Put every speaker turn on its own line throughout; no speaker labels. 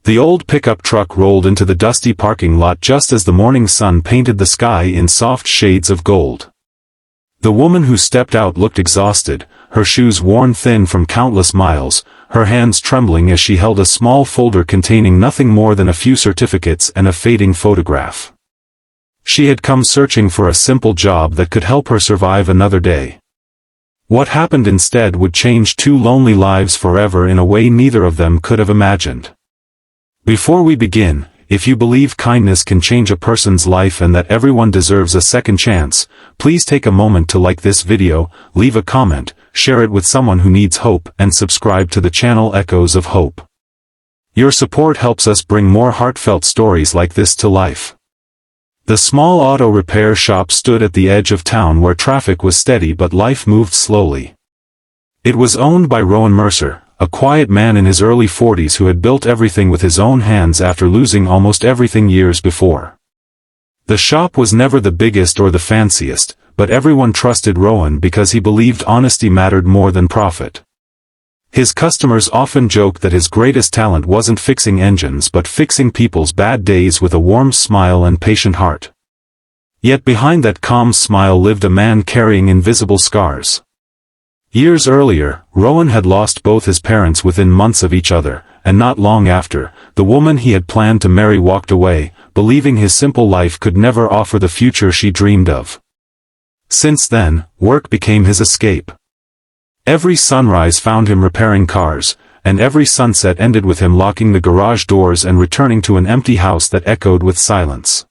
The old pickup truck rolled into the dusty parking lot just as the morning sun painted the sky in soft shades of gold. The woman who stepped out looked exhausted, her shoes worn thin from countless miles, her hands trembling as she held a small folder containing nothing more than a few certificates and a fading photograph. She had come searching for a simple job that could help her survive another day. What happened instead would change two lonely lives forever in a way neither of them could have imagined. Before we begin, if you believe kindness can change a person's life and that everyone deserves a second chance, please take a moment to like this video, leave a comment, share it with someone who needs hope, and subscribe to the channel Echoes of Hope. Your support helps us bring more heartfelt stories like this to life. The small auto repair shop stood at the edge of town where traffic was steady but life moved slowly. It was owned by Rowan Mercer, a quiet man in his early 40s who had built everything with his own hands after losing almost everything years before. The shop was never the biggest or the fanciest, but everyone trusted Rowan because he believed honesty mattered more than profit. His customers often joked that his greatest talent wasn't fixing engines but fixing people's bad days with a warm smile and patient heart. Yet behind that calm smile lived a man carrying invisible scars. Years earlier, Rowan had lost both his parents within months of each other, and not long after, the woman he had planned to marry walked away, believing his simple life could never offer the future she dreamed of. Since then, work became his escape. Every sunrise found him repairing cars, and every sunset ended with him locking the garage doors and returning to an empty house that echoed with silence.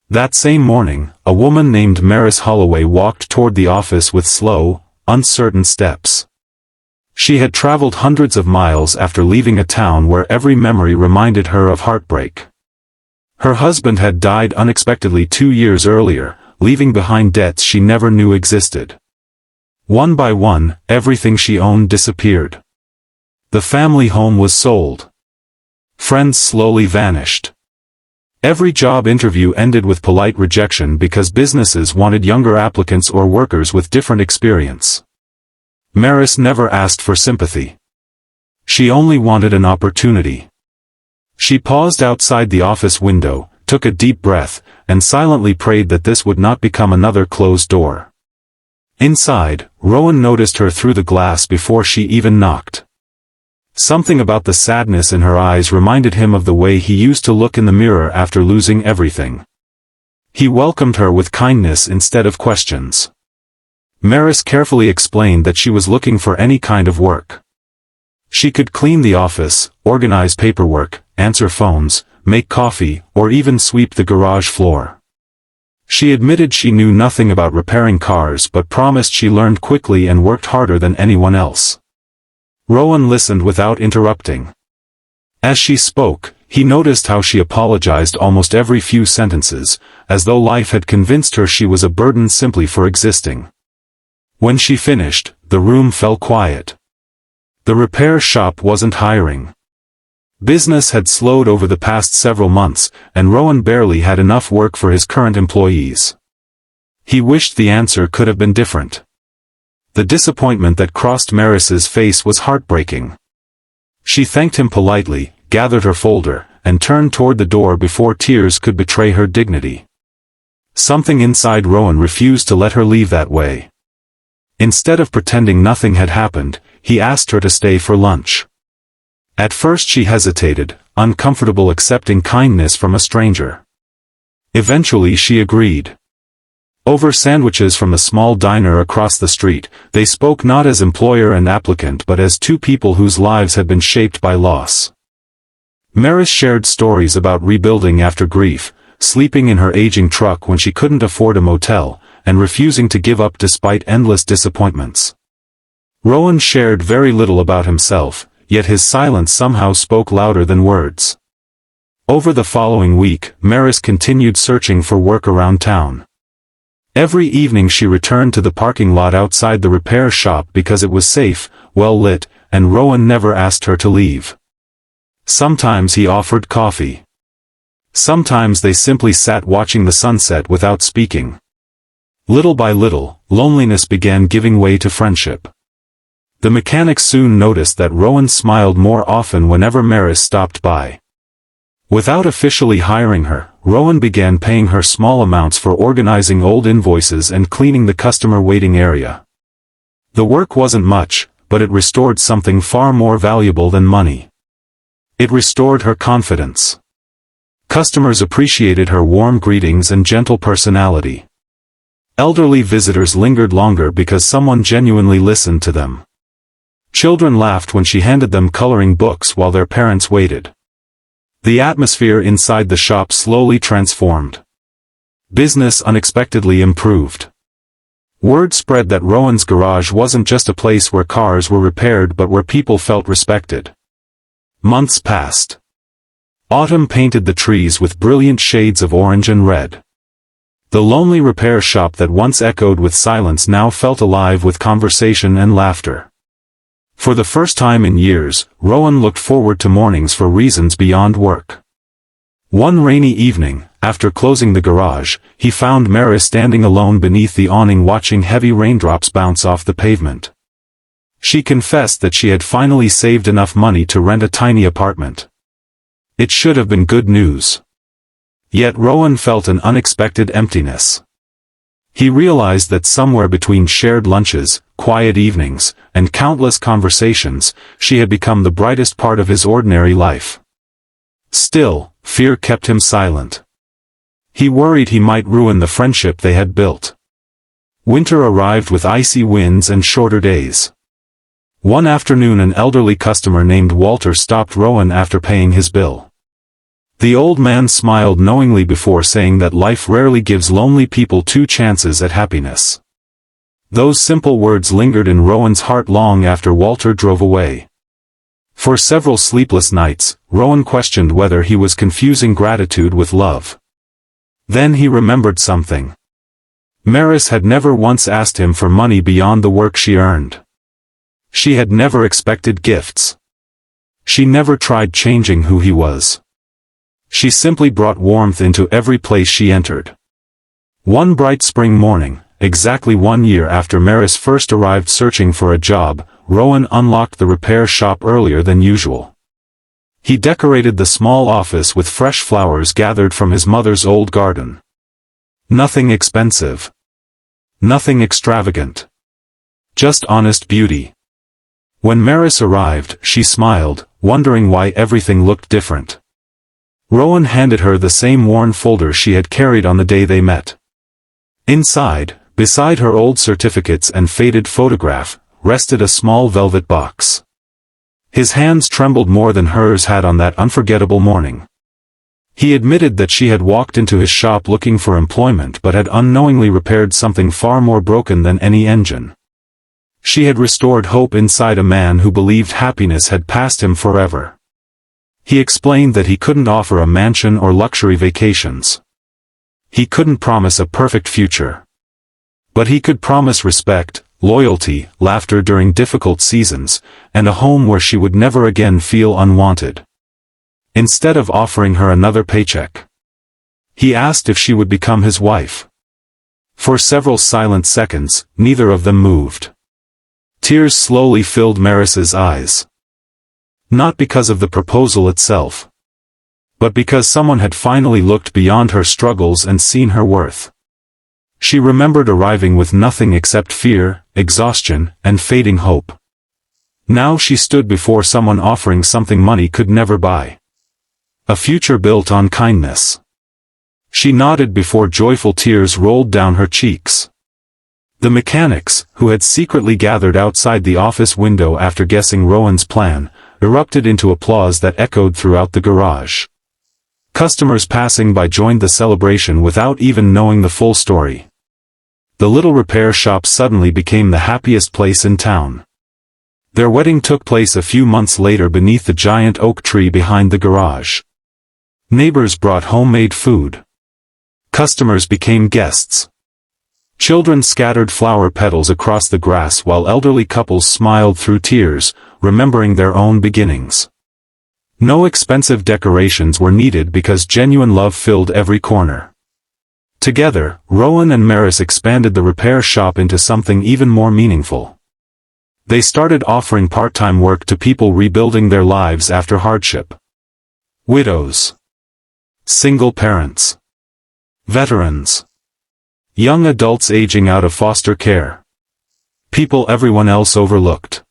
That same morning, a woman named Maris Holloway walked toward the office with slow, uncertain steps. She had traveled hundreds of miles after leaving a town where every memory reminded her of heartbreak. Her husband had died unexpectedly 2 years earlier, leaving behind debts she never knew existed. One by one, everything she owned disappeared. The family home was sold. Friends slowly vanished. Every job interview ended with polite rejection because businesses wanted younger applicants or workers with different experience. Maris never asked for sympathy. She only wanted an opportunity. She paused outside the office window, took a deep breath, and silently prayed that this would not become another closed door. Inside, Rowan noticed her through the glass before she even knocked. Something about the sadness in her eyes reminded him of the way he used to look in the mirror after losing everything. He welcomed her with kindness instead of questions. Maris carefully explained that she was looking for any kind of work. She could clean the office, organize paperwork, answer phones, make coffee, or even sweep the garage floor. She admitted she knew nothing about repairing cars but promised she learned quickly and worked harder than anyone else. Rowan listened without interrupting. As she spoke, he noticed how she apologized almost every few sentences, as though life had convinced her she was a burden simply for existing. When she finished, the room fell quiet. The repair shop wasn't hiring. Business had slowed over the past several months, and Rowan barely had enough work for his current employees. He wished the answer could have been different. The disappointment that crossed Maris's face was heartbreaking. She thanked him politely, gathered her folder, and turned toward the door before tears could betray her dignity. Something inside Rowan refused to let her leave that way. Instead of pretending nothing had happened, he asked her to stay for lunch. At first she hesitated, uncomfortable accepting kindness from a stranger. Eventually she agreed. Over sandwiches from the small diner across the street, they spoke not as employer and applicant but as two people whose lives had been shaped by loss. Maris shared stories about rebuilding after grief, sleeping in her aging truck when she couldn't afford a motel, and refusing to give up despite endless disappointments. Rowan shared very little about himself, yet his silence somehow spoke louder than words. Over the following week, Maris continued searching for work around town. Every evening she returned to the parking lot outside the repair shop because it was safe, well lit, and Rowan never asked her to leave. Sometimes he offered coffee. Sometimes they simply sat watching the sunset without speaking. Little by little, loneliness began giving way to friendship. The mechanics soon noticed that Rowan smiled more often whenever Maris stopped by. Without officially hiring her, Rowan began paying her small amounts for organizing old invoices and cleaning the customer waiting area. The work wasn't much, but it restored something far more valuable than money. It restored her confidence. Customers appreciated her warm greetings and gentle personality. Elderly visitors lingered longer because someone genuinely listened to them. Children laughed when she handed them coloring books while their parents waited. The atmosphere inside the shop slowly transformed. Business unexpectedly improved. Word spread that Rowan's garage wasn't just a place where cars were repaired but where people felt respected. Months passed. Autumn painted the trees with brilliant shades of orange and red. The lonely repair shop that once echoed with silence now felt alive with conversation and laughter. For the first time in years, Rowan looked forward to mornings for reasons beyond work. One rainy evening, after closing the garage, he found Maris standing alone beneath the awning watching heavy raindrops bounce off the pavement. She confessed that she had finally saved enough money to rent a tiny apartment. It should have been good news. Yet Rowan felt an unexpected emptiness. He realized that somewhere between shared lunches, quiet evenings, and countless conversations, she had become the brightest part of his ordinary life. Still, fear kept him silent. He worried he might ruin the friendship they had built. Winter arrived with icy winds and shorter days. One afternoon an elderly customer named Walter stopped Rowan after paying his bill. The old man smiled knowingly before saying that life rarely gives lonely people two chances at happiness. Those simple words lingered in Rowan's heart long after Walter drove away. For several sleepless nights, Rowan questioned whether he was confusing gratitude with love. Then he remembered something. Maris had never once asked him for money beyond the work she earned. She had never expected gifts. She never tried changing who he was. She simply brought warmth into every place she entered. One bright spring morning, exactly 1 year after Maris first arrived searching for a job, Rowan unlocked the repair shop earlier than usual. He decorated the small office with fresh flowers gathered from his mother's old garden. Nothing expensive. Nothing extravagant. Just honest beauty. When Maris arrived, she smiled, wondering why everything looked different. Rowan handed her the same worn folder she had carried on the day they met. Inside, beside her old certificates and faded photograph, rested a small velvet box. His hands trembled more than hers had on that unforgettable morning. He admitted that she had walked into his shop looking for employment but had unknowingly repaired something far more broken than any engine. She had restored hope inside a man who believed happiness had passed him forever. He explained that he couldn't offer a mansion or luxury vacations. He couldn't promise a perfect future. But he could promise respect, loyalty, laughter during difficult seasons, and a home where she would never again feel unwanted. Instead of offering her another paycheck, he asked if she would become his wife. For several silent seconds, neither of them moved. Tears slowly filled Maris's eyes. Not because of the proposal itself, but because someone had finally looked beyond her struggles and seen her worth. She remembered arriving with nothing except fear, exhaustion, and fading hope. Now she stood before someone offering something money could never buy. A future built on kindness. She nodded before joyful tears rolled down her cheeks. The mechanics, who had secretly gathered outside the office window after guessing Rowan's plan, erupted into applause that echoed throughout the garage. Customers passing by joined the celebration without even knowing the full story. The little repair shop suddenly became the happiest place in town. Their wedding took place a few months later beneath the giant oak tree behind the garage. Neighbors brought homemade food. Customers became guests. Children scattered flower petals across the grass while elderly couples smiled through tears, remembering their own beginnings. No expensive decorations were needed because genuine love filled every corner. Together, Rowan and Maris expanded the repair shop into something even more meaningful. They started offering part-time work to people rebuilding their lives after hardship. Widows. single parents, veterans, young adults aging out of foster care, people everyone else overlooked.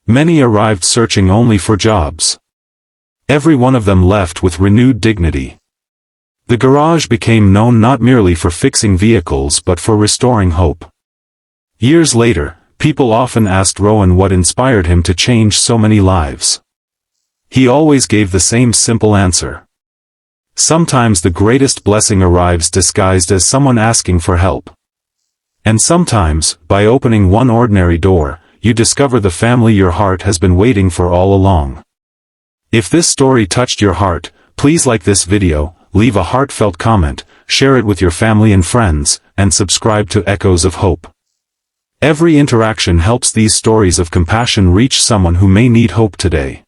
Many arrived searching only for jobs. Every one of them left with renewed dignity. The garage became known not merely for fixing vehicles but for restoring hope. Years later, people often asked Rowan what inspired him to change so many lives. He always gave the same simple answer. Sometimes the greatest blessing arrives disguised as someone asking for help. And sometimes, by opening one ordinary door, you discover the family your heart has been waiting for all along. If this story touched your heart, please like this video, leave a heartfelt comment, share it with your family and friends, and subscribe to Echoes of Hope. Every interaction helps these stories of compassion reach someone who may need hope today.